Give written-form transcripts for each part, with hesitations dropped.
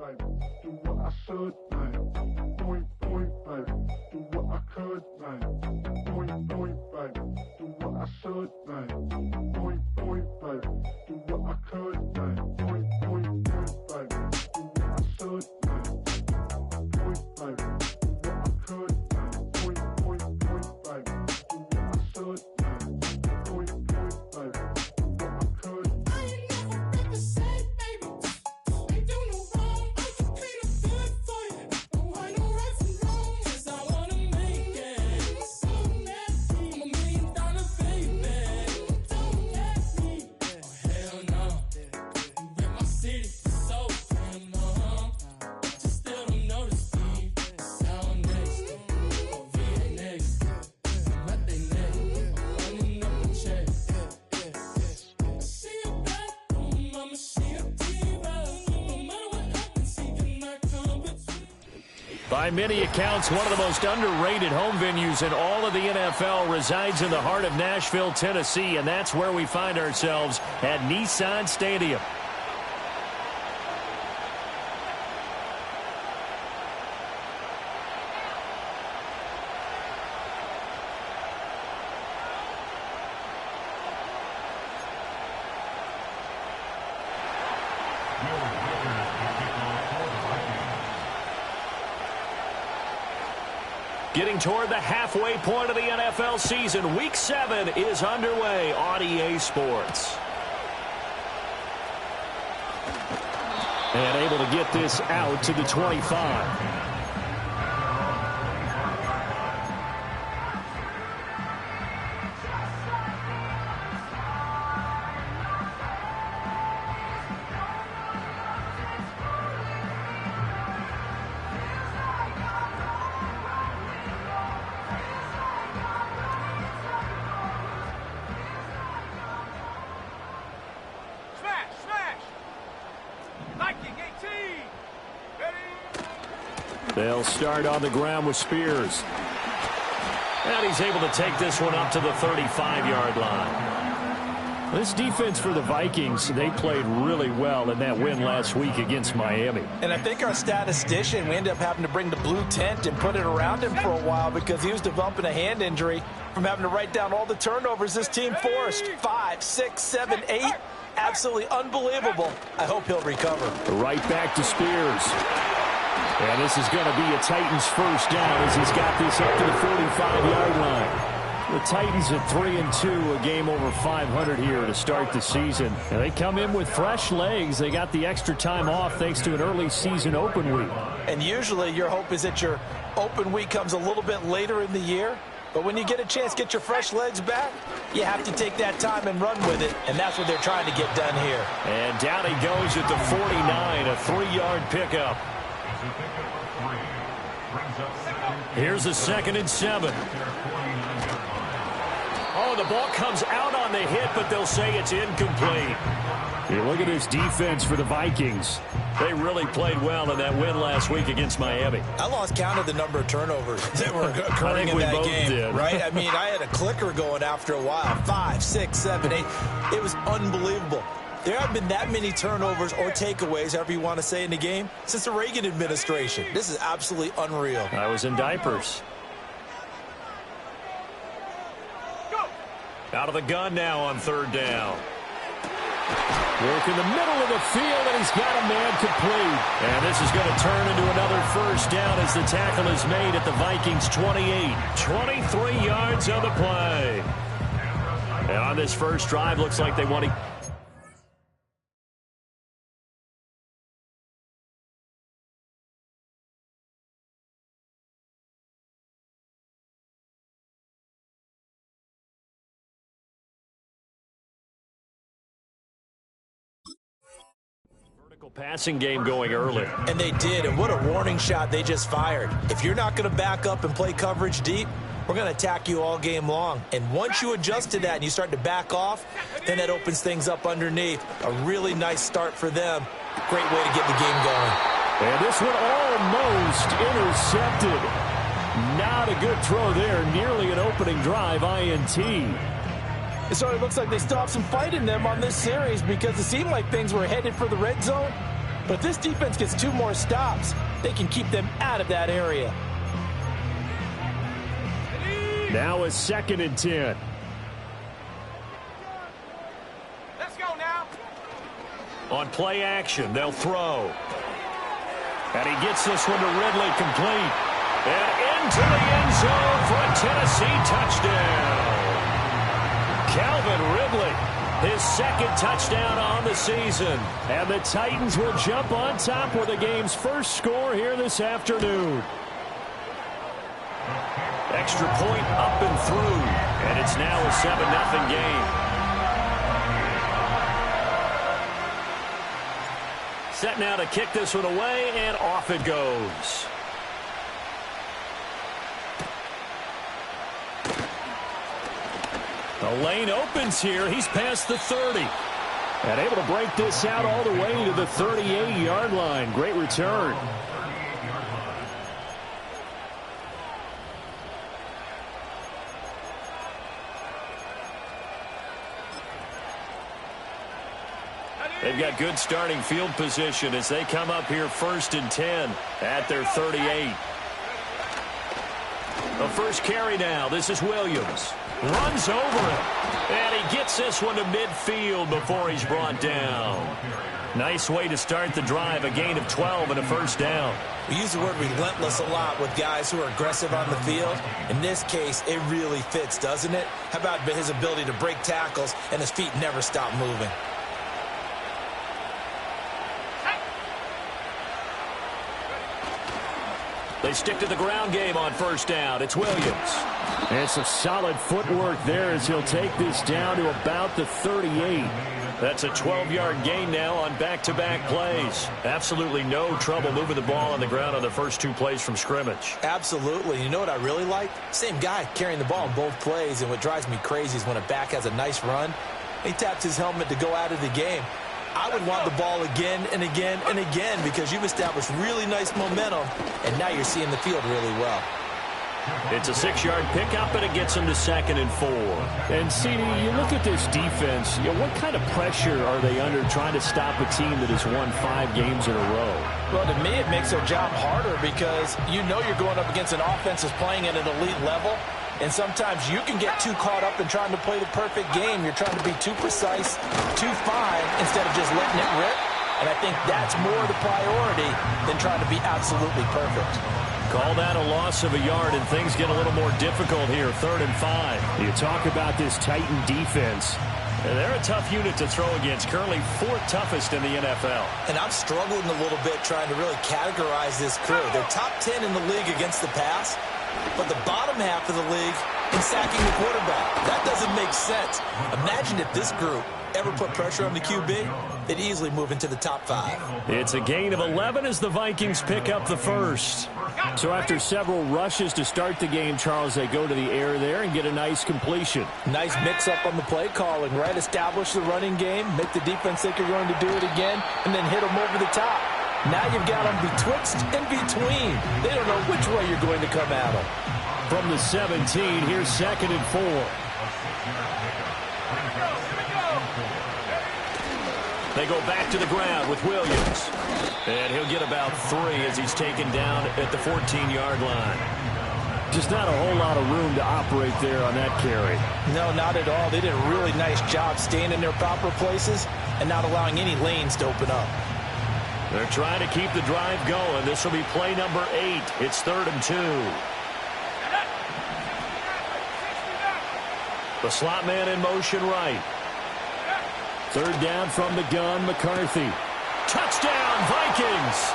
Do what I should, man. Point, baby. Do what I could, man. Point, baby. Do what I should, man. Point, baby. Do what I could, man. Point, baby. Do what I should, man. Point, baby. Do what I could, man. Point, baby. Do what I should, man. Point, baby. Do what I could. I ain't never got to say, baby. Ain't do no wrong. I can plead a good for you. Oh, I know right from wrong. 'Cause I wanna make it. So nasty. I'm $1 million baby. Don't ask me. Oh, hell no. You rip my city so damn long. Just still don't notice me. Sound next. Oh, VA next. I'm at they neck. I'm running up the check. See you back home, I'ma see you diva. No matter what happens, he cannot come between. By many accounts, one of the most underrated home venues in all of the NFL resides in the heart of Nashville, Tennessee, and that's where we find ourselves at Nissan Stadium. Getting toward the halfway point of the NFL season, Week 7 is underway on EA Sports. And able to get this out to the 25. They'll start on the ground with Spears. And he's able to take this one up to the 35-yard line. This defense for the Vikings, they played really well in that win last week against Miami. And I think our statistician, we ended up having to bring the blue tent and put it around him for a while because he was developing a hand injury from having to write down all the turnovers this team forced. 5, 6, 7, 8. Absolutely unbelievable. I hope he'll recover. Right back to Spears. And this is going to be a Titans first down as he's got this up to the 45-yard line. The Titans at 3-2, a game over 500 here to start the season. And they come in with fresh legs. They got the extra time off thanks to an early season open week. And usually your hope is that your open week comes a little bit later in the year. But when you get a chance to get your fresh legs back, you have to take that time and run with it. And that's what they're trying to get done here. And down he goes at the 49, a 3-yard pickup. Here's a 2nd and 7. Oh, the ball comes out on the hit, but they'll say it's incomplete. You look at this defense for the Vikings. They really played well in that win last week against Miami. I lost count of the number of turnovers that were occurring in that game. Did. Right? I mean, I had a clicker going after a while. 5, 6, 7, 8. It was unbelievable. There haven't been that many turnovers or takeaways, however you want to say, in the game since the Reagan administration. This is absolutely unreal. I was in diapers. Go. Out of the gun now on 3rd down. Work in the middle of the field, and he's got a man complete. And this is going to turn into another first down as the tackle is made at the Vikings 28. 23 yards on the play. And on this first drive, looks like they want to... Passing game going early. And they did, and what a warning shot they just fired. If you're not going to back up and play coverage deep, we're going to attack you all game long. And once you adjust to that and you start to back off, then that opens things up underneath. A really nice start for them. Great way to get the game going. And this one almost intercepted. Not a good throw there. Nearly an opening drive, INT. So it looks like they still have some fight in them on this series because it seemed like things were headed for the red zone. But this defense gets 2 more stops. They can keep them out of that area. Now a 2nd and 10. Let's go now. On play action, they'll throw. And he gets this one to Ridley, complete. And into the end zone for a Tennessee touchdown. Calvin Ridley, his 2nd touchdown on the season. And the Titans will jump on top with the game's first score here this afternoon. Extra point up and through. And it's now a 7-0 game. Set now to kick this one away, and off it goes. The lane opens here. He's past the 30. And able to break this out all the way to the 38-yard line. Great return. They've got good starting field position as they come up here 1st and 10 at their 38. The first carry now. This is Williams. Runs over it. And he gets this one to midfield before he's brought down. Nice way to start the drive. A gain of 12 and a first down. We use the word relentless a lot with guys who are aggressive on the field. In this case, it really fits, doesn't it? How about his ability to break tackles and his feet never stop moving? They stick to the ground game on first down. It's Williams. And some solid footwork there as he'll take this down to about the 38. That's a 12-yard gain now on back-to-back plays. Absolutely no trouble moving the ball on the ground on the first 2 plays from scrimmage. Absolutely. You know what I really like? Same guy carrying the ball in both plays, and what drives me crazy is when a back has a nice run, he taps his helmet to go out of the game. I would want the ball again and again and again because you've established really nice momentum, and now you're seeing the field really well. It's a 6-yard pickup, and it gets him to 2nd and 4. And, CD, you look at this defense, what kind of pressure are they under trying to stop a team that has won 5 games in a row? Well, to me, it makes their job harder because you know you're going up against an offense that's playing at an elite level. And sometimes you can get too caught up in trying to play the perfect game. You're trying to be too precise, too fine, instead of just letting it rip. And I think that's more the priority than trying to be absolutely perfect. Call that a loss of a yard, and things get a little more difficult here, 3rd and 5. You talk about this Titan defense. They're a tough unit to throw against, currently 4th toughest in the NFL. And I'm struggling a little bit trying to really categorize this crew. They're top 10 in the league against the pass, but the bottom half of the league in sacking the quarterback. That doesn't make sense. Imagine if this group ever put pressure on the QB, they'd easily move into the top 5. It's a gain of 11 as the Vikings pick up the first. So after several rushes to start the game, Charles, they go to the air there and get a nice completion. Nice mix-up on the play calling, right? Establish the running game, make the defense think you're going to do it again, and then hit them over the top. Now you've got them betwixt and between. They don't know which way you're going to come at them. From the 17, here's 2nd and 4. They go back to the ground with Williams. And he'll get about 3 as he's taken down at the 14-yard line. Just not a whole lot of room to operate there on that carry. No, not at all. They did a really nice job staying in their proper places and not allowing any lanes to open up. They're trying to keep the drive going. This will be play number 8. It's 3rd and 2. The slot man in motion right. 3rd down from the gun, McCarthy. Touchdown, Vikings!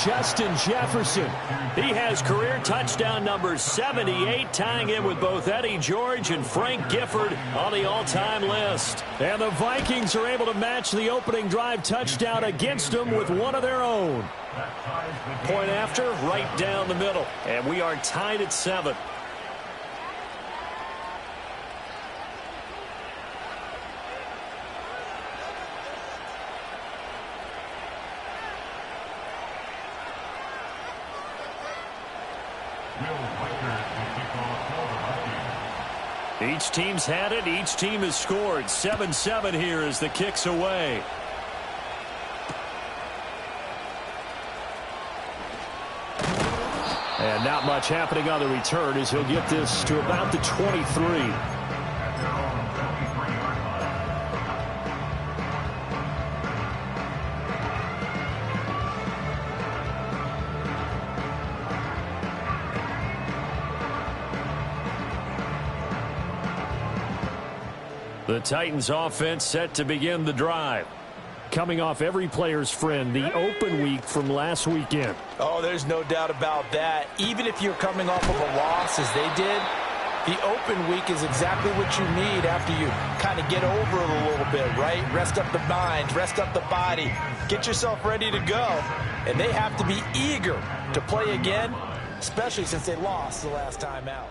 Justin Jefferson. He has career touchdown number 78, tying in with both Eddie George and Frank Gifford on the all-time list. And the Vikings are able to match the opening drive touchdown against them with one of their own. Point after, right down the middle. And we are tied at 7. Each team's had it. Each team has scored. 7-7 here as the kick's away. And not much happening on the return as he'll get this to about the 23. The Titans offense set to begin the drive. Coming off every player's friend, the open week from last weekend. Oh, there's no doubt about that. Even if you're coming off of a loss as they did, the open week is exactly what you need after you kind of get over it a little bit, right? Rest up the mind, rest up the body, get yourself ready to go. And they have to be eager to play again, especially since they lost the last time out.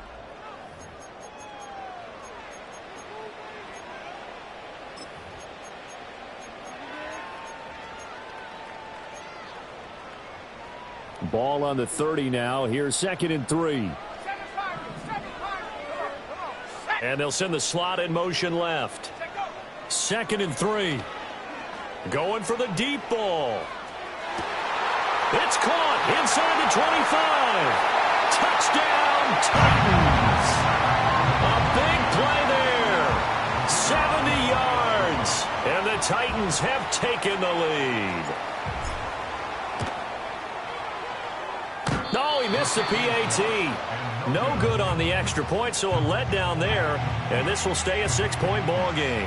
Ball on the 30 now. Here's 2nd and 3. And they'll send the slot in motion left. 2nd and 3. Going for the deep ball. It's caught inside the 25. Touchdown, Titans. A big play there. 70 yards. And the Titans have taken the lead. No, he missed the PAT. No good on the extra point, so a letdown there. And this will stay a 6-point ball game.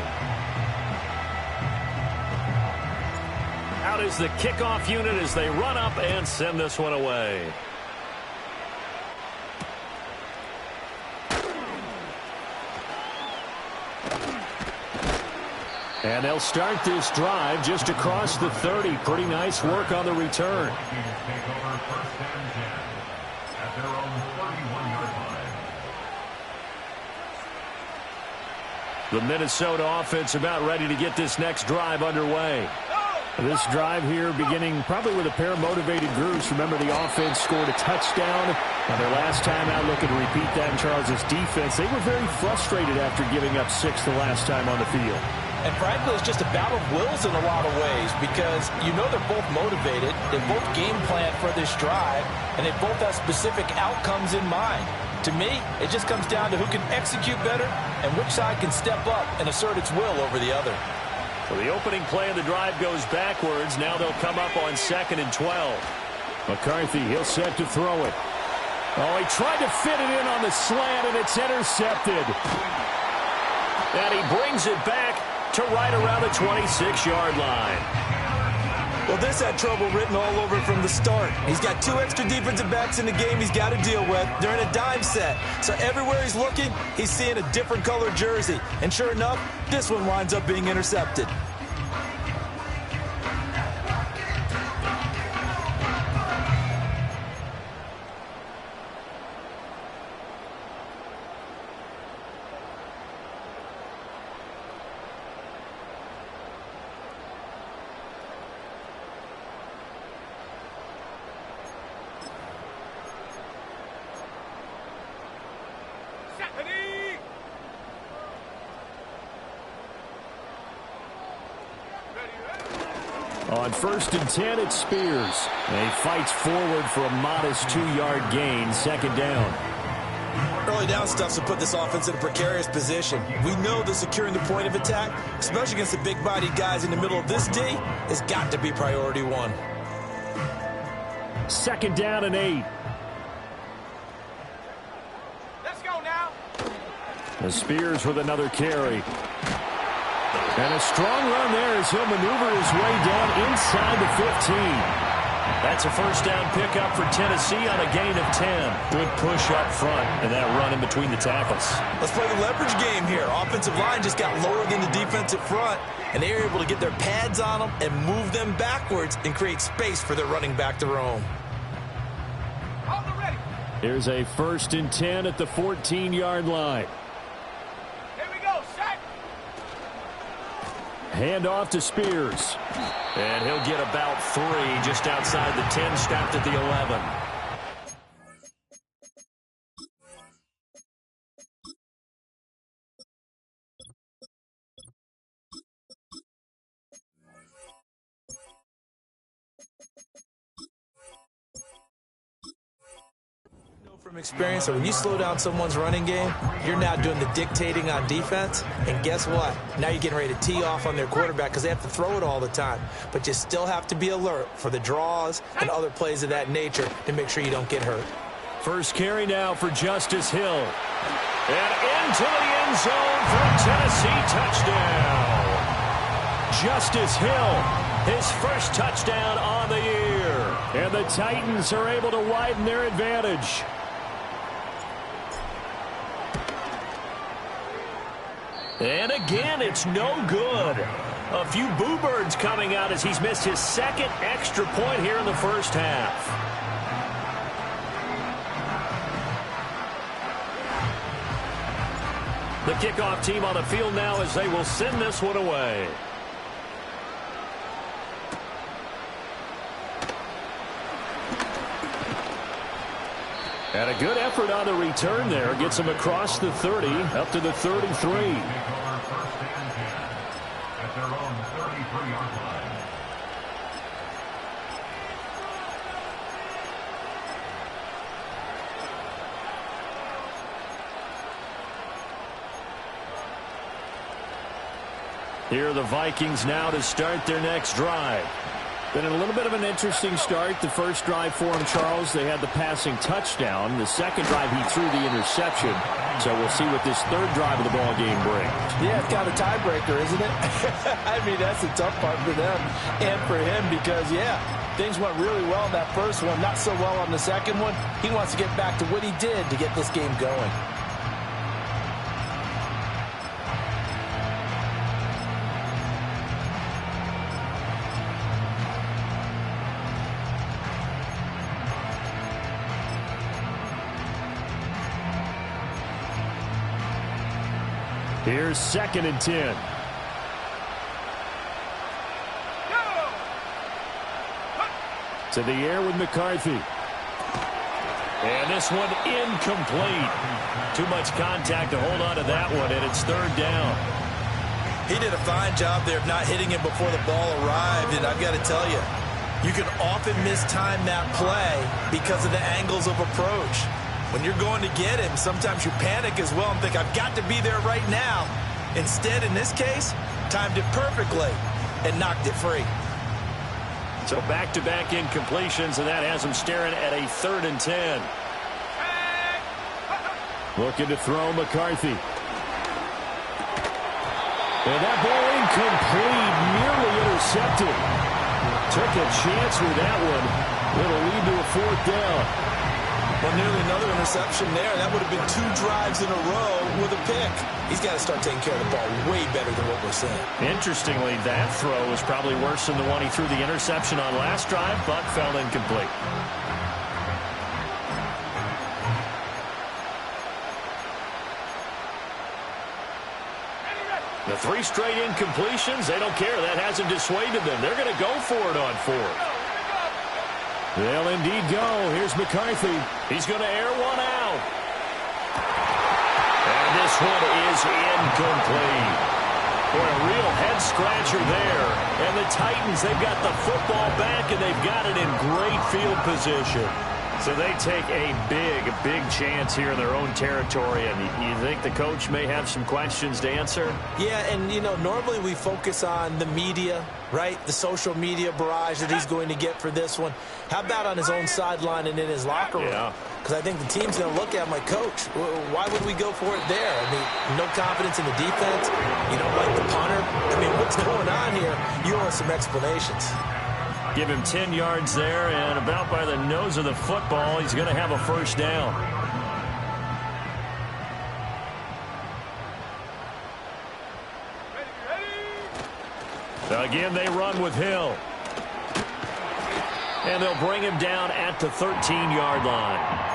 Out is the kickoff unit as they run up and send this one away. And they'll start this drive just across the 30. Pretty nice work on the return. The Minnesota offense about ready to get this next drive underway. This drive here beginning probably with a pair of motivated groups. Remember, the offense scored a touchdown. Now, their last time out looking to repeat that in Charles' defense. They were very frustrated after giving up 6 the last time on the field. And frankly, it's just a battle of wills in a lot of ways because you know they're both motivated. They both game plan for this drive, and they both have specific outcomes in mind. To me, it just comes down to who can execute better and which side can step up and assert its will over the other. So the opening play of the drive goes backwards. Now they'll come up on 2nd and 12. McCarthy, he'll set to throw it. Oh, he tried to fit it in on the slant, and it's intercepted. And he brings it back to right around the 26-yard line. Well, this had trouble written all over from the start. He's got 2 extra defensive backs in the game he's got to deal with. They're in a dime set. So everywhere he's looking, he's seeing a different color jersey. And sure enough, this one winds up being intercepted. On 1st and 10, it's Spears. And he fights forward for a modest 2-yard gain, 2nd down. Early down stuff's to put this offense in a precarious position. We know that securing the point of attack, especially against the big-bodied guys in the middle of this D, has got to be priority 1. 2nd down and 8. Let's go now. And Spears with another carry. And a strong run there as he'll maneuver his way down inside the 15. That's a 1st down pickup for Tennessee on a gain of 10. Good push up front and that run in between the tackles. Let's play the leverage game here. Offensive line just got lower than the defensive front, and they were able to get their pads on them and move them backwards and create space for their running back to roam. Here's a 1st and 10 at the 14-yard line. Hand off to Spears. And he'll get about 3 just outside the 10, stopped at the 11. Experience, so when you slow down someone's running game, you're now doing the dictating on defense, and guess what? Now you're getting ready to tee off on their quarterback because they have to throw it all the time. But you still have to be alert for the draws and other plays of that nature to make sure you don't get hurt. First carry now for Justice Hill. And into the end zone for a Tennessee touchdown. Justice Hill, his first touchdown on the year. And the Titans are able to widen their advantage. And again, it's no good. A few boo birds coming out as he's missed his second extra point here in the first half. The kickoff team on the field now as they will send this one away. And a good effort on the return there. Gets him across the 30, up to the 33. Here are the Vikings now to start their next drive. Been a little bit of an interesting start. The first drive for him, Charles, they had the passing touchdown. The second drive, he threw the interception. So we'll see what this third drive of the ball game brings. Yeah, it's kind of a tiebreaker, isn't it? I mean, that's the tough part for them and for him because, yeah, things went really well in that first one, not so well on the second one. He wants to get back to what he did to get this game going. Here's 2nd and 10. To the air with McCarthy. And this one incomplete. Too much contact to hold on to that one, and it's 3rd down. He did a fine job there of not hitting him before the ball arrived, and I've got to tell you, you can often mistime that play because of the angles of approach. When you're going to get him, sometimes you panic as well and think, I've got to be there right now. Instead, in this case, timed it perfectly and knocked it free. So back-to-back incompletions, and that has him staring at a 3rd and 10. Looking to throw McCarthy. And that ball incomplete, nearly intercepted. Took a chance with that one. It'll lead to a 4th down. Well, nearly another interception there. That would have been 2 drives in a row with a pick. He's got to start taking care of the ball way better than what we're seeing. Interestingly, that throw was probably worse than the one he threw the interception on last drive, but fell incomplete. The 3 straight incompletions, they don't care. That hasn't dissuaded them. They're going to go for it on 4th. They'll indeed go. Here's McCarthy. He's going to air one out. And this one is incomplete. Boy, a real head-scratcher there. And the Titans, they've got the football back, and they've got it in great field position. So they take a big chance here in their own territory. And you think the coach may have some questions to answer? Yeah, and, you know, normally we focus on the media, right? The social media barrage that he's going to get for this one. How about on his own sideline and in his locker room? Yeah. Because I think the team's going to look at him like, Coach, why would we go for it there? I mean, no confidence in the defense. You don't like the punter. I mean, what's going on here? You owe us some explanations. Give him 10 yards there, and about by the nose of the football, he's going to have a 1st down. Again, they run with Hill. And they'll bring him down at the 13-yard line.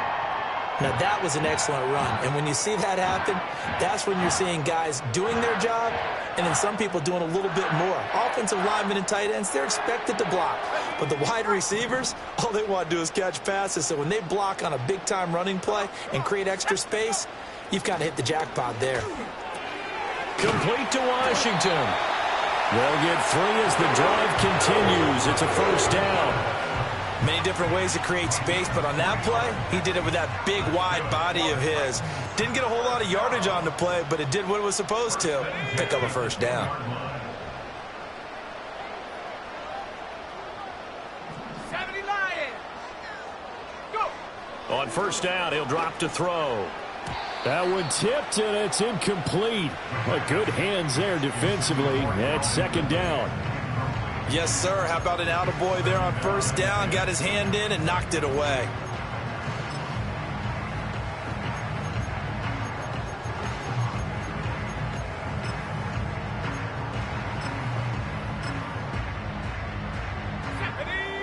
Now, that was an excellent run. And when you see that happen, that's when you're seeing guys doing their job and then some people doing a little bit more. Offensive linemen and tight ends, they're expected to block. But the wide receivers, all they want to do is catch passes. So when they block on a big-time running play and create extra space, you've kind of hit the jackpot there. Complete to Washington. They'll get 3 as the drive continues. It's a 1st down. Many different ways to create space, but on that play, he did it with that big, wide body of his. Didn't get a whole lot of yardage on the play, but it did what it was supposed to. Pick up a first down. On first down, he'll drop to throw. That one tipped, and it's incomplete. But good hands there defensively at second down. Yes, sir. How about an attaboy there on first down? Got his hand in and knocked it away.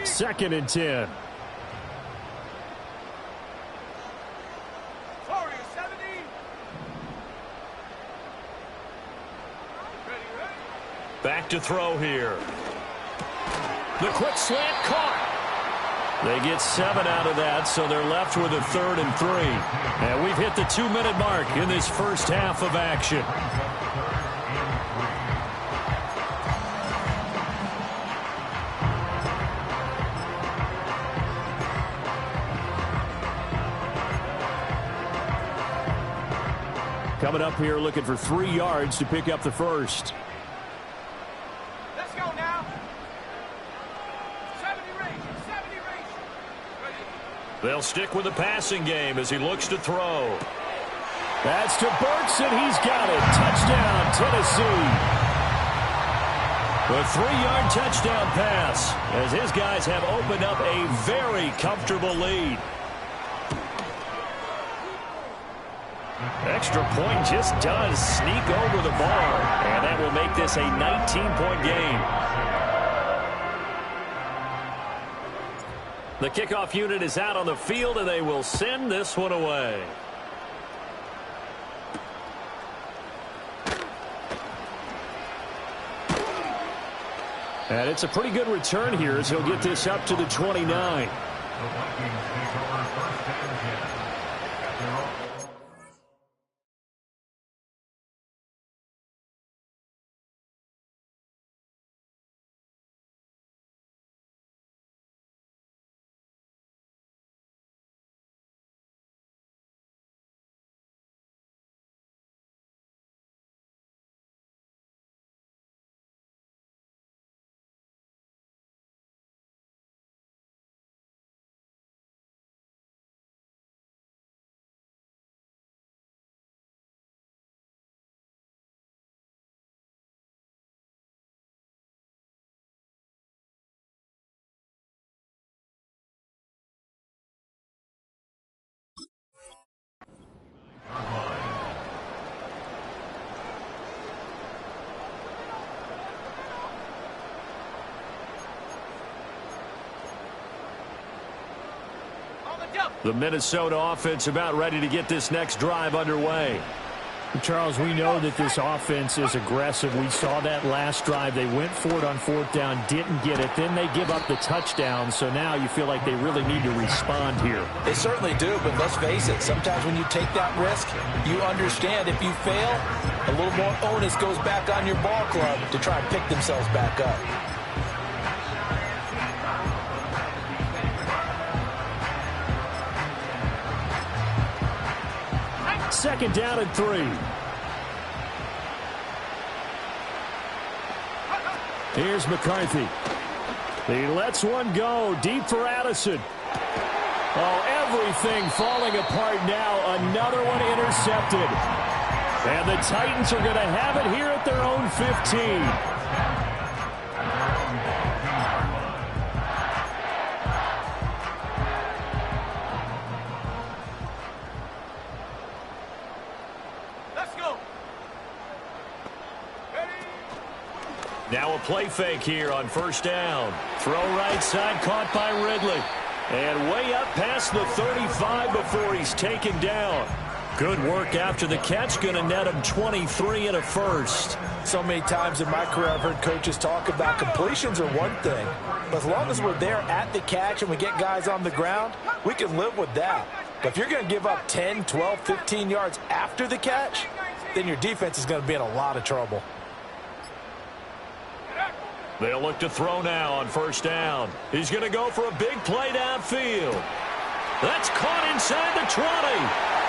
Second and 10. Back to throw here. The quick slant caught. They get 7 out of that, so they're left with a 3rd and 3. And we've hit the 2-minute mark in this first half of action. Coming up here looking for 3 yards to pick up the first. They'll stick with the passing game as he looks to throw. That's to Burks, and he's got it. Touchdown, Tennessee. A 3-yard touchdown pass as his guys have opened up a very comfortable lead. Extra point just does sneak over the bar, and that will make this a 19-point game. The kickoff unit is out on the field, and they will send this one away. And it's a pretty good return here as he'll get this up to the 29. The Minnesota offense about ready to get this next drive underway. Charles, we know that this offense is aggressive. We saw that last drive. They went for it on 4th down, didn't get it. Then they give up the touchdown. So now you feel like they really need to respond here. They certainly do, but let's face it. Sometimes when you take that risk, you understand if you fail, a little more onus goes back on your ball club to try and pick themselves back up. Second down and 3. Here's McCarthy. He lets one go deep for Addison. Oh, everything falling apart now. Another one intercepted. And the Titans are going to have it here at their own 15. Now a play fake here on first down. Throw right side, caught by Ridley. And way up past the 35 before he's taken down. Good work after the catch. Going to net him 23 and a first. So many times in my career I've heard coaches talk about completions are one thing. But as long as we're there at the catch and we get guys on the ground, we can live with that. But if you're going to give up 10, 12, 15 yards after the catch, then your defense is going to be in a lot of trouble. They'll look to throw now on first down. He's going to go for a big play downfield. That's caught inside the 20.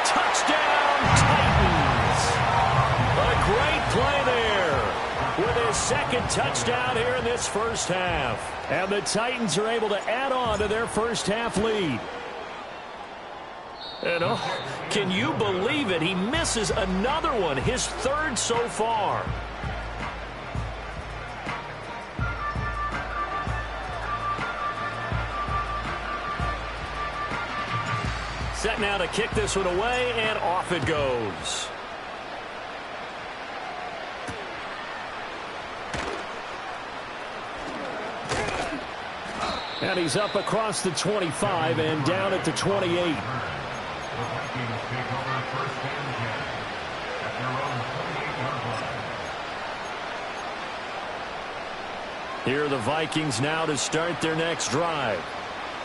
Touchdown, Titans. A great play there with his second touchdown here in this first half. And the Titans are able to add on to their first half lead. And can you believe it? He misses another one, his third so far. Set now to kick this one away, and off it goes. And he's up across the 25 and down at the 28. Here are the Vikings now to start their next drive.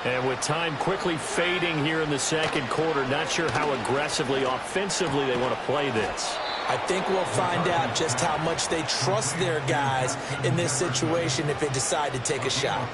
And with time quickly fading here in the second quarter, not sure how aggressively, offensively they want to play this. I think we'll find out just how much they trust their guys in this situation if they decide to take a shot.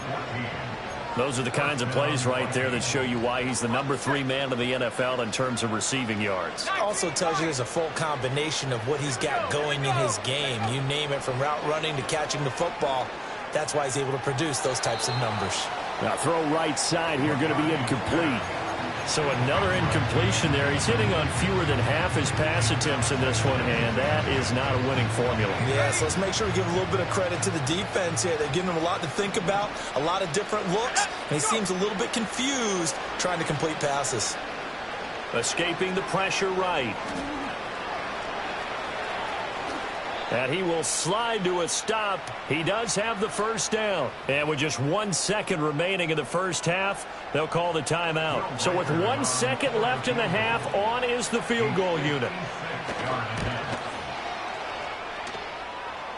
Those are the kinds of plays right there that show you why he's the number 3 man in the NFL in terms of receiving yards. Also tells you there's a full combination of what he's got going in his game. You name it, from route running to catching the football. That's why he's able to produce those types of numbers. Now throw right side here, going to be incomplete. So another incompletion there. He's hitting on fewer than half his pass attempts in this one, and that is not a winning formula. Yeah, so let's make sure we give a little bit of credit to the defense here. They're giving him a lot to think about, a lot of different looks, and he seems a little bit confused trying to complete passes. Escaping the pressure right. And he will slide to a stop. He does have the first down. And with just 1 second remaining in the first half, they'll call the timeout. So with 1 second left in the half, on is the field goal unit.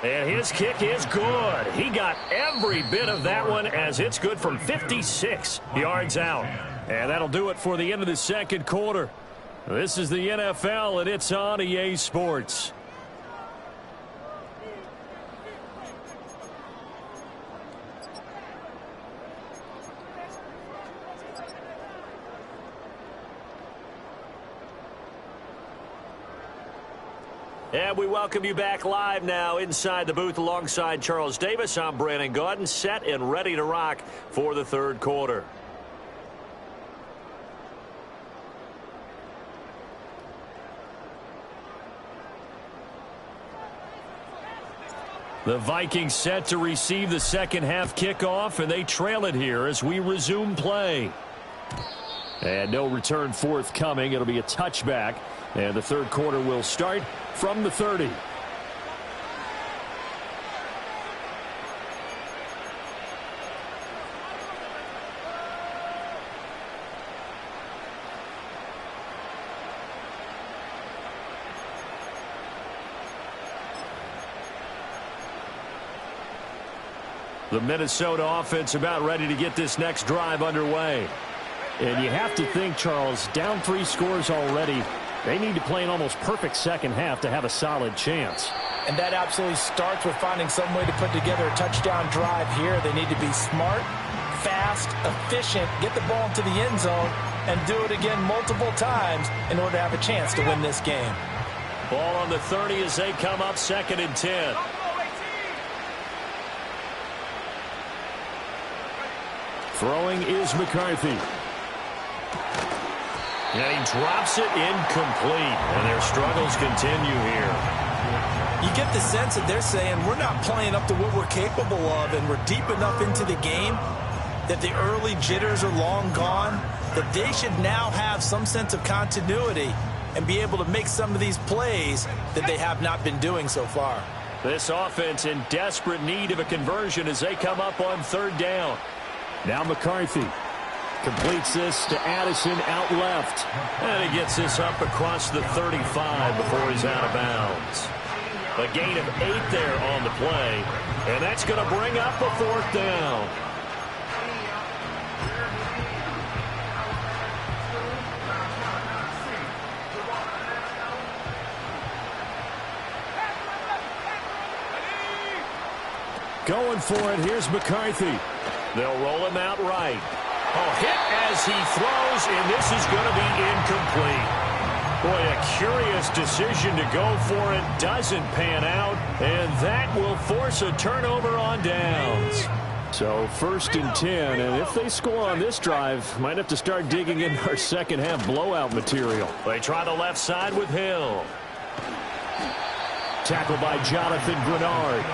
And his kick is good. He got every bit of that one, as it's good from 56 yards out. And that'll do it for the end of the second quarter. This is the NFL, and it's on EA Sports. And we welcome you back live now inside the booth alongside Charles Davis. I'm Brandon Gaudin, set and ready to rock for the third quarter. The Vikings set to receive the second half kickoff, and they trail it here as we resume play. And no return forthcoming. It'll be a touchback. And the third quarter will start from the 30. The Minnesota offense about ready to get this next drive underway. And you have to think, Charles, down 3 scores already. They need to play an almost perfect second half to have a solid chance. And that absolutely starts with finding some way to put together a touchdown drive here. They need to be smart, fast, efficient, get the ball into the end zone, and do it again multiple times in order to have a chance to win this game. Ball on the 30 as they come up, 2nd and 10. Throwing is McCarthy. And he drops it incomplete. And their struggles continue here. You get the sense that they're saying we're not playing up to what we're capable of, and we're deep enough into the game that the early jitters are long gone, that they should now have some sense of continuity and be able to make some of these plays that they have not been doing so far. This offense in desperate need of a conversion as they come up on 3rd down. Now McCarthy completes this to Addison out left. And he gets this up across the 35 before he's out of bounds. A gain of 8 there on the play. And that's going to bring up a 4th down. Going for it. Here's McCarthy. They'll roll him out right. Oh, hit as he throws, and this is going to be incomplete. Boy, a curious decision to go for it. Doesn't pan out, and that will force a turnover on downs. So 1st and 10, and if they score on this drive, might have to start digging in our second half blowout material. They try the left side with Hill. Tackled by Jonathan Grenard.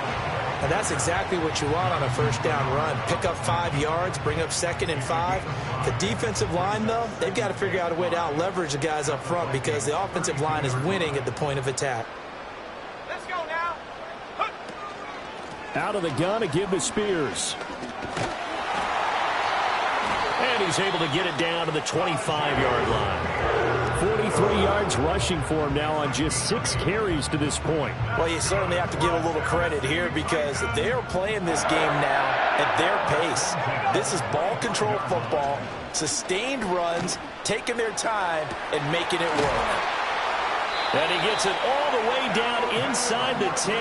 And that's exactly what you want on a first down run. Pick up 5 yards, bring up 2nd and 5. The defensive line, though, they've got to figure out a way to out-leverage the guys up front because the offensive line is winning at the point of attack. Let's go now. Out of the gun to give to Spears. And he's able to get it down to the 25-yard line. 43 yards rushing for him now on just 6 carries to this point. Well, you certainly have to give a little credit here because they are playing this game now at their pace. This is ball control football, sustained runs, taking their time, and making it work. And he gets it all the way down inside the 10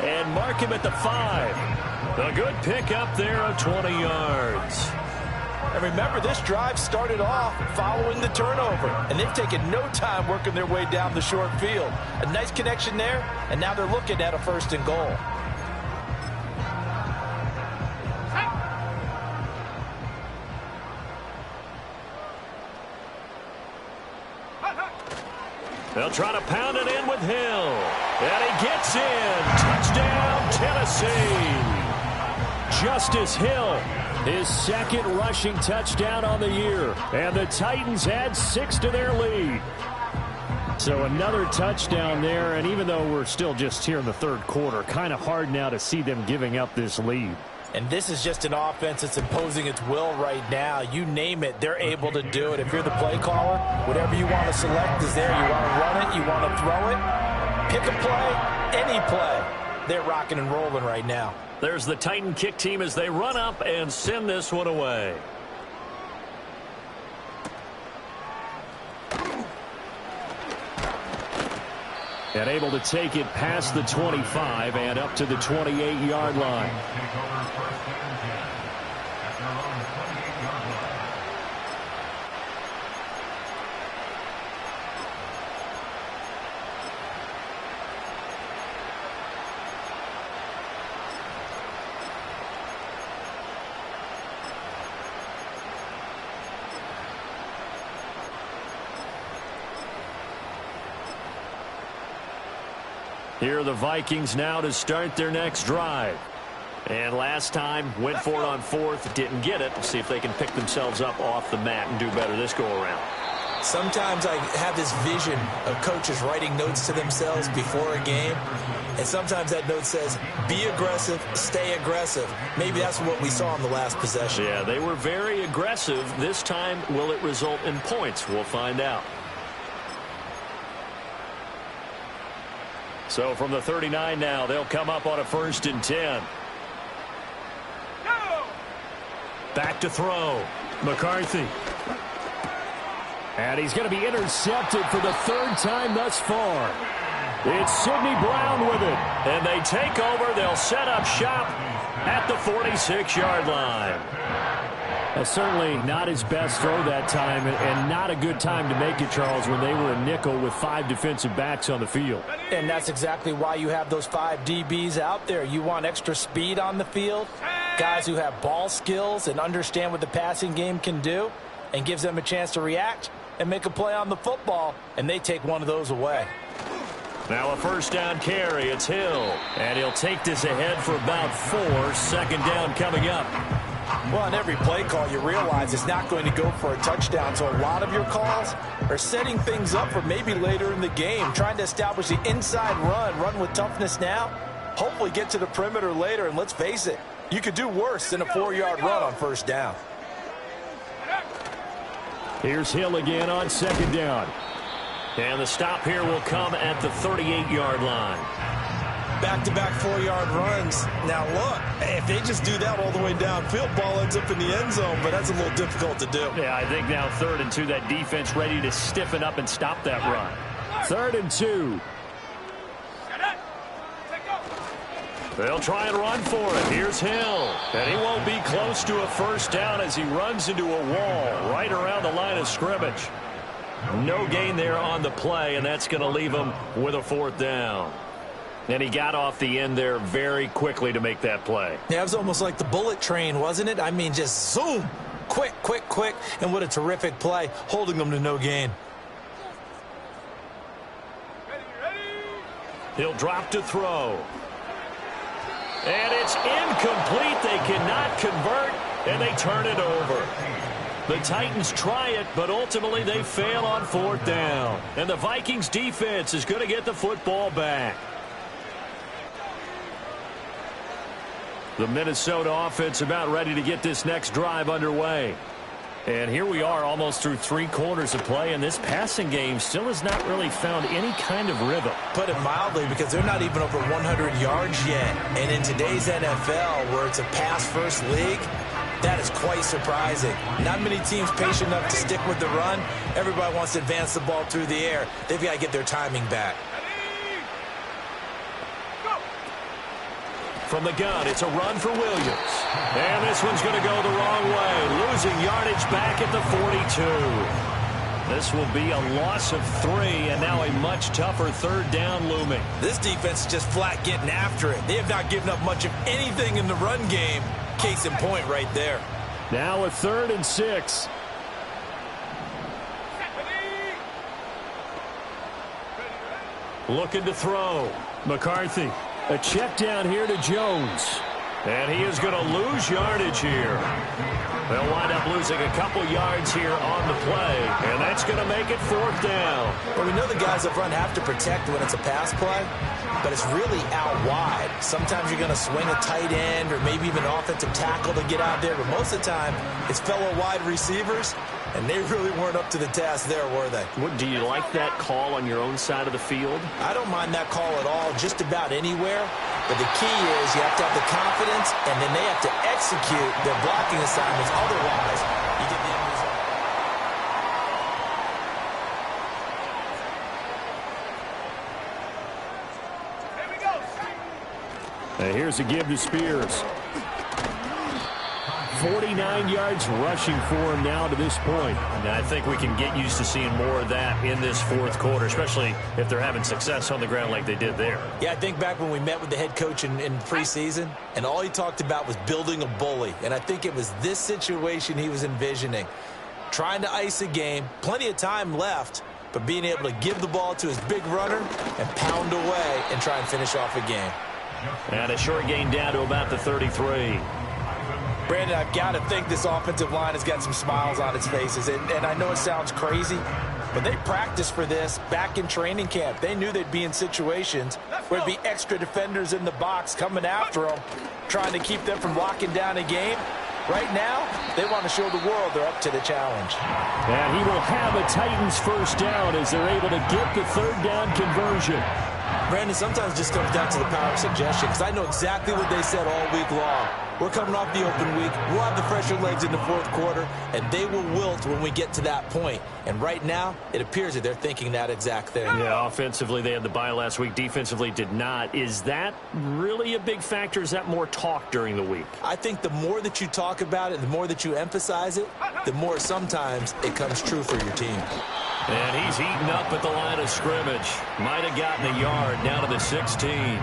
and mark him at the 5. A good pickup there of 20 yards. And remember, this drive started off following the turnover, and they've taken no time working their way down the short field. A nice connection there, and now they're looking at a 1st and goal. They'll try to pound it in with Hill. And he gets in. Touchdown, Tennessee. Justice Hill, his 2nd rushing touchdown on the year. And the Titans add 6 to their lead. So another touchdown there, and even though we're still just here in the 3rd quarter, kind of hard now to see them giving up this lead. And this is just an offense that's imposing its will right now. You name it, they're able to do it. If you're the play caller, whatever you want to select is there. You want to run it, you want to throw it, pick a play, any play. They're rocking and rolling right now. There's the Titan kick team as they run up and send this one away. And able to take it past the 25 and up to the 28-yard line. Here are the Vikings now to start their next drive. And last time, went for it on 4th, didn't get it. See if they can pick themselves up off the mat and do better this go-around. Sometimes I have this vision of coaches writing notes to themselves before a game. And sometimes that note says, be aggressive, stay aggressive. Maybe that's what we saw in the last possession. Yeah, they were very aggressive. This time, will it result in points? We'll find out. So from the 39 now, they'll come up on a 1st and 10. Back to throw. McCarthy. And he's going to be intercepted for the 3rd time thus far. It's Sidney Brown with it. And they take over. They'll set up shop at the 46-yard line. Certainly not his best throw that time, and not a good time to make it, Charles, when they were a nickel with 5 defensive backs on the field. And that's exactly why you have those 5 DBs out there. You want extra speed on the field, guys who have ball skills and understand what the passing game can do, and gives them a chance to react and make a play on the football, and they take one of those away. Now a 1st down carry. It's Hill. And he'll take this ahead for about 4. 2nd down coming up. Well, on every play call, you realize it's not going to go for a touchdown. So a lot of your calls are setting things up for maybe later in the game, trying to establish the inside run with toughness now, hopefully get to the perimeter later. And let's face it, you could do worse than a 4-yard run on 1st down. Here's Hill again on 2nd down. And the stop here will come at the 38-yard line. Back-to-back 4-yard runs. Now, look, if they just do that all the way downfield, ball ends up in the end zone, but that's a little difficult to do. Yeah, I think now 3rd and 2, that defense ready to stiffen up and stop that run. 3rd and 2. They'll try and run for it. Here's Hill. And he won't be close to a first down as he runs into a wall right around the line of scrimmage. No gain there on the play, and that's going to leave him with a fourth down. And he got off the end there very quickly to make that play. Yeah, it was almost like the bullet train, wasn't it? I mean, just zoom. Quick, quick, quick. And what a terrific play, holding them to no gain. He'll drop to throw. And it's incomplete. They cannot convert, and they turn it over. The Titans try it, but ultimately they fail on fourth down. And the Vikings defense is going to get the football back. The Minnesota offense about ready to get this next drive underway. And here we are almost through 3 quarters of play, and this passing game still has not really found any kind of rhythm. Put it mildly, because they're not even over 100 yards yet. And in today's NFL, where it's a pass-first league, that is quite surprising. Not many teams patient enough to stick with the run. Everybody wants to advance the ball through the air. They've got to get their timing back. From the gun, it's a run for Williams. And this one's going to go the wrong way, losing yardage back at the 42. This will be a loss of 3, and now a much tougher third down looming. This defense is just flat getting after it. They have not given up much of anything in the run game. Case in point right there. Now a 3rd and 6. Looking to throw. McCarthy. A check down here to Jones. And he is going to lose yardage here. They'll wind up losing a couple yards here on the play, and that's going to make it 4th down. Well, we know the guys up front have to protect when it's a pass play, but it's really out wide. Sometimes you're going to swing a tight end or maybe even offensive tackle to get out there, but most of the time it's fellow wide receivers, and they really weren't up to the task there, were they? Do you like that call on your own side of the field? I don't mind that call at all, just about anywhere. But the key is you have to have the confidence, and then they have to execute their blocking assignments. Otherwise, you get the end result. Here we go. And here's a give to Spears. 49 yards rushing for him now to this point. And I think we can get used to seeing more of that in this 4th quarter, especially if they're having success on the ground like they did there. Yeah, I think back when we met with the head coach in preseason, and all he talked about was building a bully. And I think it was this situation he was envisioning. Trying to ice a game, plenty of time left, but being able to give the ball to his big runner and pound away and try and finish off a game. And a short gain down to about the 33. Brandon, I've got to think this offensive line has got some smiles on its faces. And I know it sounds crazy, but they practiced for this back in training camp. They knew they'd be in situations where there'd be extra defenders in the box coming after them, trying to keep them from locking down a game. Right now, they want to show the world they're up to the challenge. And he will have a Titans first down as they're able to get the 3rd down conversion. Brandon, sometimes it just comes down to the power of suggestion, because I know exactly what they said all week long. We're coming off the open week. We'll have the fresher legs in the 4th quarter, and they will wilt when we get to that point. And right now, it appears that they're thinking that exact thing. Yeah, offensively, they had the bye last week. Defensively, did not. Is that really a big factor? Is that more talk during the week? I think the more that you talk about it, the more that you emphasize it, the more sometimes it comes true for your team. And he's eaten up at the line of scrimmage. Might have gotten a yard down to the 16.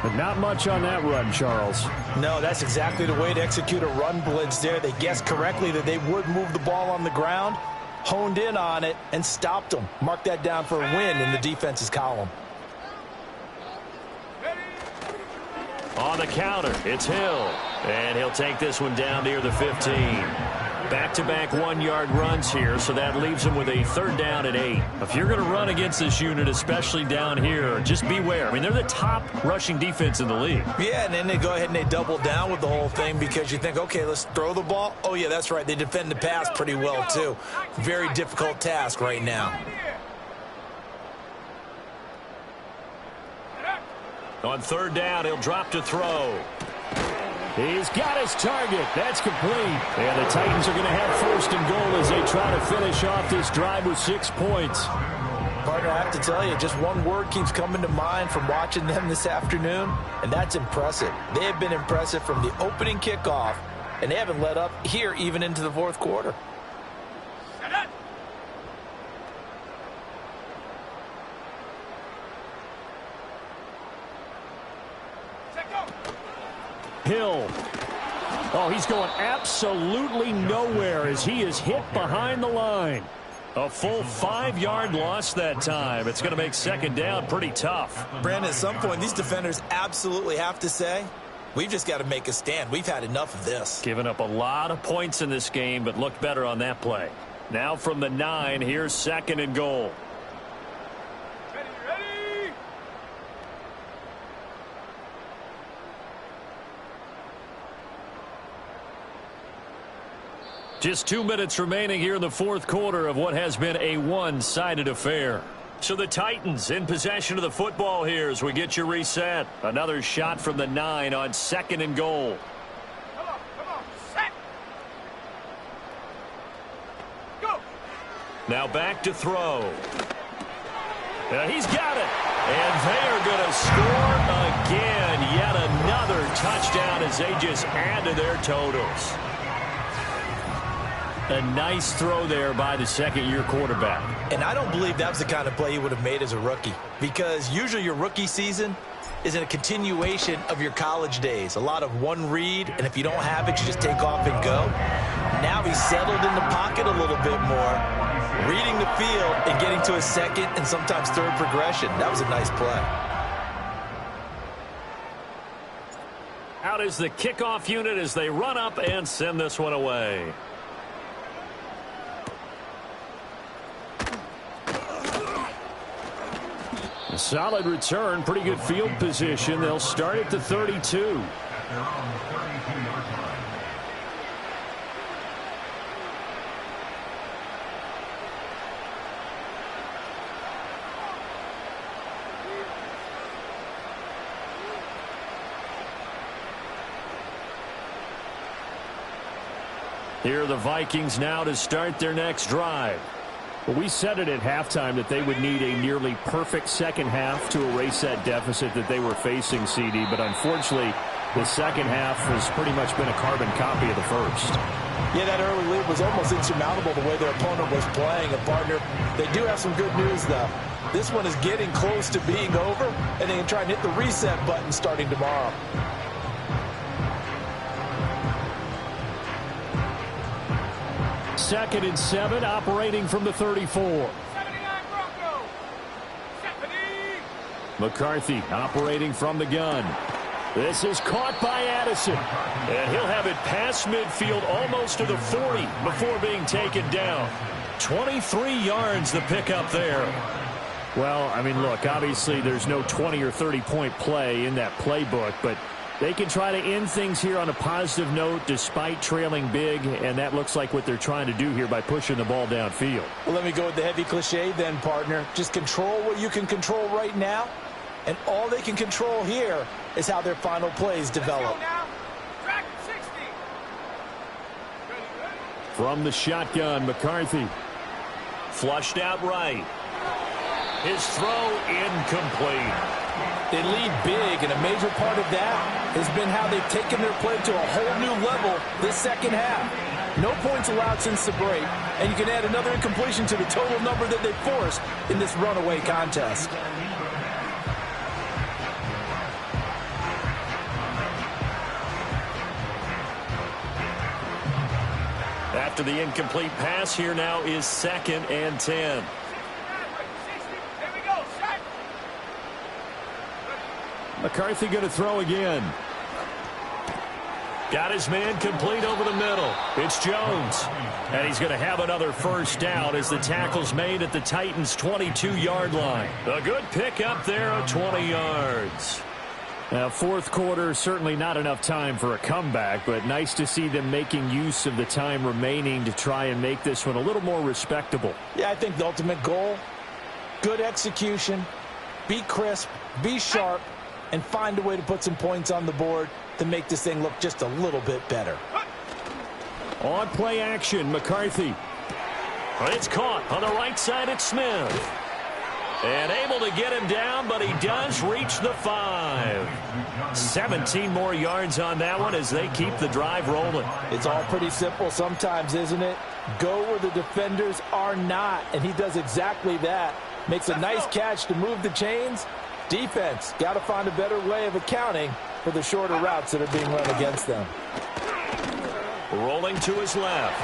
But not much on that run, Charles. No, that's exactly the way to execute a run blitz there. They guessed correctly that they would move the ball on the ground, honed in on it, and stopped them. Mark that down for a win in the defense's column. On the counter, it's Hill. And he'll take this one down near the 15. Back-to-back 1-yard runs here, so that leaves him with a 3rd down and 8. If you're going to run against this unit, especially down here, just beware. I mean, they're the top rushing defense in the league. Yeah, and then they go ahead and they double down with the whole thing because you think, okay, let's throw the ball. Oh, yeah, that's right. They defend the pass pretty well, too. Very difficult task right now. On 3rd down, he'll drop to throw. He's got his target. That's complete. And the Titans are going to have 1st and goal as they try to finish off this drive with 6 points. Partner, I have to tell you, just one word keeps coming to mind from watching them this afternoon, and that's impressive. They have been impressive from the opening kickoff, and they haven't let up here even into the fourth quarter. Hill. Oh, he's going absolutely nowhere as he is hit behind the line. A full 5-yard loss that time. It's going to make second down pretty tough. Brandon, at some point, these defenders absolutely have to say, we've just got to make a stand. We've had enough of this. Giving up a lot of points in this game, but looked better on that play. Now from the 9, here's second and goal. Ready? Just 2 minutes remaining here in the fourth quarter of what has been a one-sided affair. So the Titans in possession of the football here as we get you reset. Another shot from the 9 on second and goal. Come on, set. Go. Now back to throw. He's got it. And they are going to score again. Yet another touchdown as they just add to their totals. A nice throw there by the second-year quarterback. And I don't believe that was the kind of play he would have made as a rookie, because usually your rookie season is in a continuation of your college days. A lot of one read, and if you don't have it, you just take off and go. Now he's settled in the pocket a little bit more, reading the field and getting to a second and sometimes third progression. That was a nice play. Out is the kickoff unit as they run up and send this one away. A solid return, pretty good field position. They'll start at the 32. Here are the Vikings now to start their next drive. Well, we said it at halftime that they would need a nearly perfect second half to erase that deficit that they were facing, CD. But unfortunately, the second half has pretty much been a carbon copy of the first. Yeah, that early lead was almost insurmountable the way their opponent was playing. And, partner, they do have some good news, though. This one is getting close to being over, and they can try and hit the reset button starting tomorrow. Second and 7, operating from the 34. 79 Broncos. Stephanie. McCarthy operating from the gun. This is caught by Addison. And he'll have it past midfield almost to the 40 before being taken down. 23 yards the pickup there. Well, I mean, look, obviously there's no 20 or 30-point play in that playbook, but they can try to end things here on a positive note despite trailing big, and that looks like what they're trying to do here by pushing the ball downfield. Well, let me go with the heavy cliche then, partner. Just control what you can control right now, and all they can control here is how their final plays develop. Track 60. Ready. From the shotgun, McCarthy. Flushed out right. His throw incomplete. They lead big, and a major part of that has been how they've taken their play to a whole new level this second half. No points allowed since the break, and you can add another incompletion to the total number that they forced in this runaway contest. After the incomplete pass, here now is second and 10. McCarthy going to throw again. Got his man complete over the middle. It's Jones. And he's going to have another first down as the tackle's made at the Titans' 22-yard line. A good pickup there of 20 yards. Now, fourth quarter, certainly not enough time for a comeback, but nice to see them making use of the time remaining to try and make this one a little more respectable. Yeah, I think the ultimate goal, good execution, be crisp, be sharp, and find a way to put some points on the board to make this thing look just a little bit better. On play action, McCarthy. It's caught on the right side. It's Smith. And able to get him down, but he does reach the 5. 17 more yards on that one as they keep the drive rolling. It's all pretty simple sometimes, isn't it? Go where the defenders are not, and he does exactly that. Makes a nice catch to move the chains. Defense, got to find a better way of accounting for the shorter routes that are being run against them. Rolling to his left.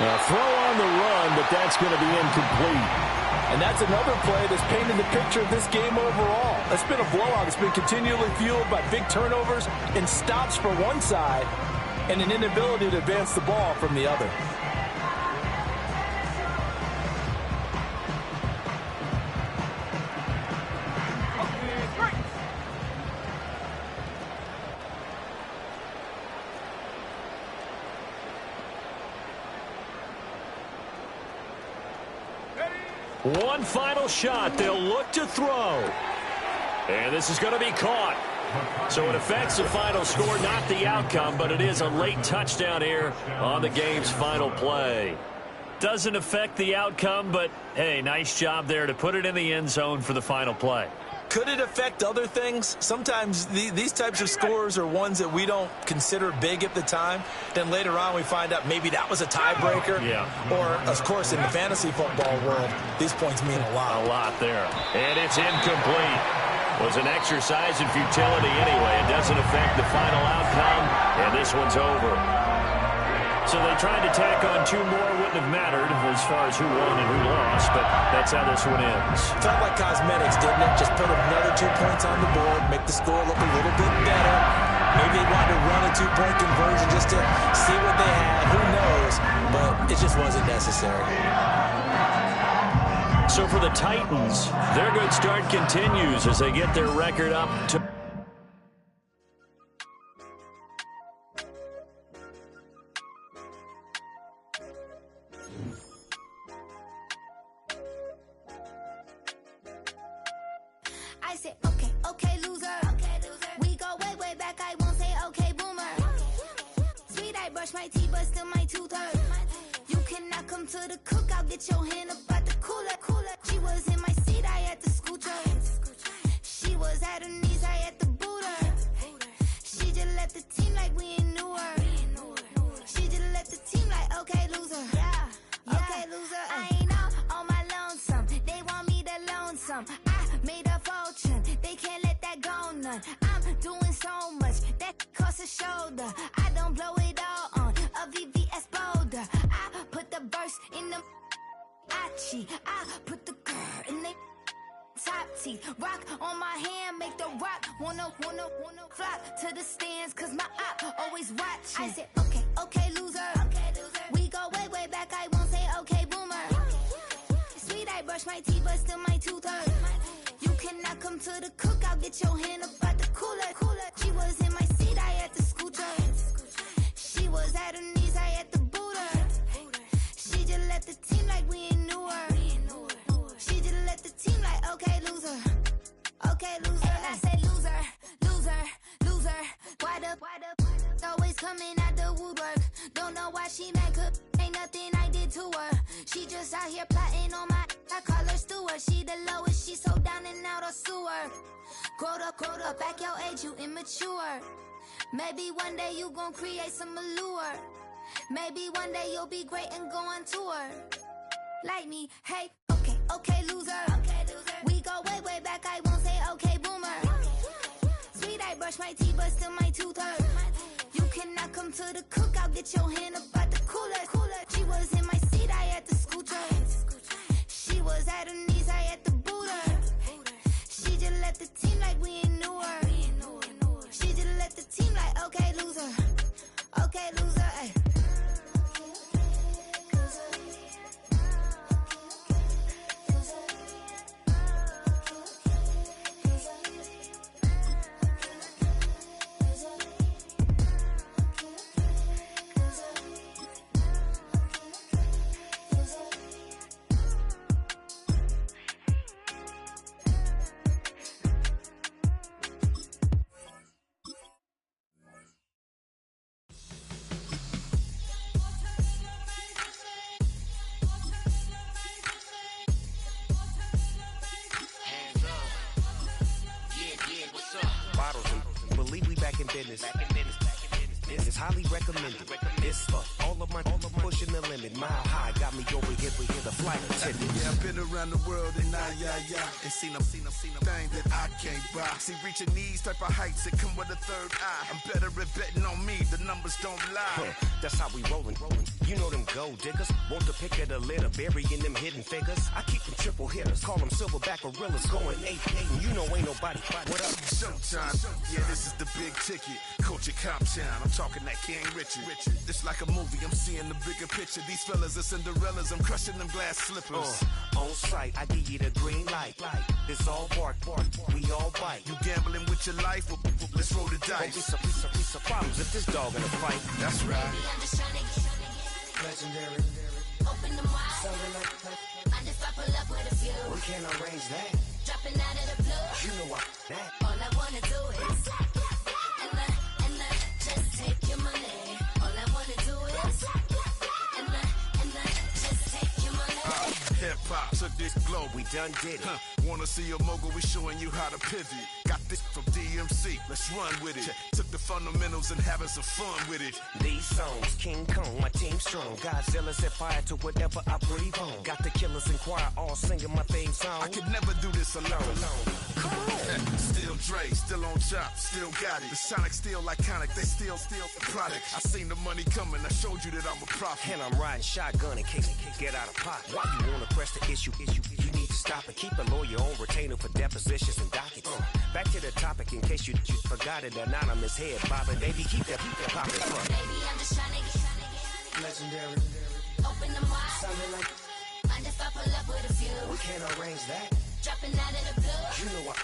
A throw on the run, but that's going to be incomplete. And that's another play that's painted the picture of this game overall. It's been a blowout. It's been continually fueled by big turnovers and stops for one side and an inability to advance the ball from the other. One final shot. They'll look to throw. And this is going to be caught. So it affects the final score, not the outcome, but it is a late touchdown here on the game's final play. Doesn't affect the outcome, but, hey, nice job there to put it in the end zone for the final play. Could it affect other things? Sometimes these types of scores are ones that we don't consider big at the time. Then later on we find out maybe that was a tiebreaker. Yeah. Or, of course, in the fantasy football world, these points mean a lot. A lot there. And it's incomplete. Was an exercise in futility anyway. It doesn't affect the final outcome, and this one's over. So they tried to tack on 2 more. Wouldn't have mattered as far as who won and who lost, but that's how this one ends. Felt like cosmetics, didn't it? Just put another 2 points on the board, make the score look a little bit better. Maybe they wanted to run a 2-point conversion just to see what they had. Who knows? But it just wasn't necessary. So for the Titans, their good start continues as they get their record up to... I said, okay, loser. We go way, way back. I won't say okay, boomer. Sweet, I brush my teeth, but still my tooth hurt. You cannot come to the cookout, get your hand up at the cooler. She was in my seat, I had to scoot her. She was at her knees, I had to boot her. She just left the team like we ain't knew her. She just left the team like, okay, loser. Yeah, okay, loser. I ain't out on my lonesome. They want me to loan some. I made a fortune, they can't let that go none. I'm doing so much, that costs a shoulder. I don't blow it all on a VVS boulder. I put the verse in the I put the girl in the top teeth. Rock on my hand, make the rock wanna flock to the stands, cause my op always watching. I said, okay, loser. We go way, way back, I won't say okay, boomer. Sweet, I brush my teeth, but still my tooth hurt. You cannot come to the cookout, get your hand up at the cooler. She was in my seat, I had to scoot her. She was at her knees, I had to boot her. She just left the team like we ain't knew her. She just left the team like, okay, loser. Okay, loser. And I said, loser. Why the always coming out the woodwork? Don't know why she mad, cause ain't nothing I did to her. She just out here plotting on my, I call her steward. She the lowest, she so down and out of sewer. Growed up, back your age, you immature. Maybe one day you gon' create some allure. Maybe one day you'll be great and go on tour. Like me, hey, okay, loser. We go way, way back, I won't say okay, boomer. Sweet, I brush my teeth, but still my tooth hurt. You cannot come to the cookout, get your hand up at the cooler. She was in my seat, I had to scoot her. She was at her knees, I had to boot her. She just left the team like we ain't knew her. She just left the team like, okay, loser. Okay, loser, ay. in business. This is highly recommended. This for all of my pushing the limit. Mile high got me over here the flight attendant. Yeah, I've been around the world and and seen them thing that I can't buy. See, reaching these type of heights that come with a third eye. I'm better at betting on me, the numbers don't lie. That's how we rollin'. You know them gold diggers. Want the pick of the litter, burying them hidden figures. I keep them triple hitters, call them silverback gorillas. Going 8-8, and you know ain't nobody. What up? Showtime. Yeah, this is the big ticket. Culture Cop Town. I'm talking that King Richard. This like a movie. I'm seeing the bigger picture. These fellas are Cinderellas. I'm crushing them glass slippers. On sight, I give you the green light. It's all bark. We all bite. You gambling with your life? Well, let's roll the dice. Piece of problems if this dog in a fight. That's right. Baby, I'm just tryna get Legendary. open them wide. Sounding like Mind if I pull up with a few? we can't arrange that. Dropping out of the blue. You know what? That. All I wanna do is and just take your money. All I wanna do is and just take your money. Hip hop took this globe. We done did it. Wanna see a mogul? We showing you how to pivot. Got this from DMC. Let's run with it. Took the fundamentals and having some fun with it. These songs, King Kong, my team strong. Godzilla set fire to whatever I breathe on. Got the killers in choir all singing my theme song. I could never do this alone. Come on. Still Dre, still on top, still got it. The Sonic still iconic, they still the product. I seen the money coming, I showed you that I'm a prophet. And I'm riding shotgun in case it get out of pocket. Why you wanna press the issue? You need to stop it. Keep a lawyer on retainer for depositions and dockets. Back to the topic in case you forgot it. Anonymous head bobbing, baby, keep that poppin' front. Baby, I'm just tryna get Legendary. open them wide. Sounding like Mind if I pull up with a few? we can't arrange that. Dropping out of the blue. You know what?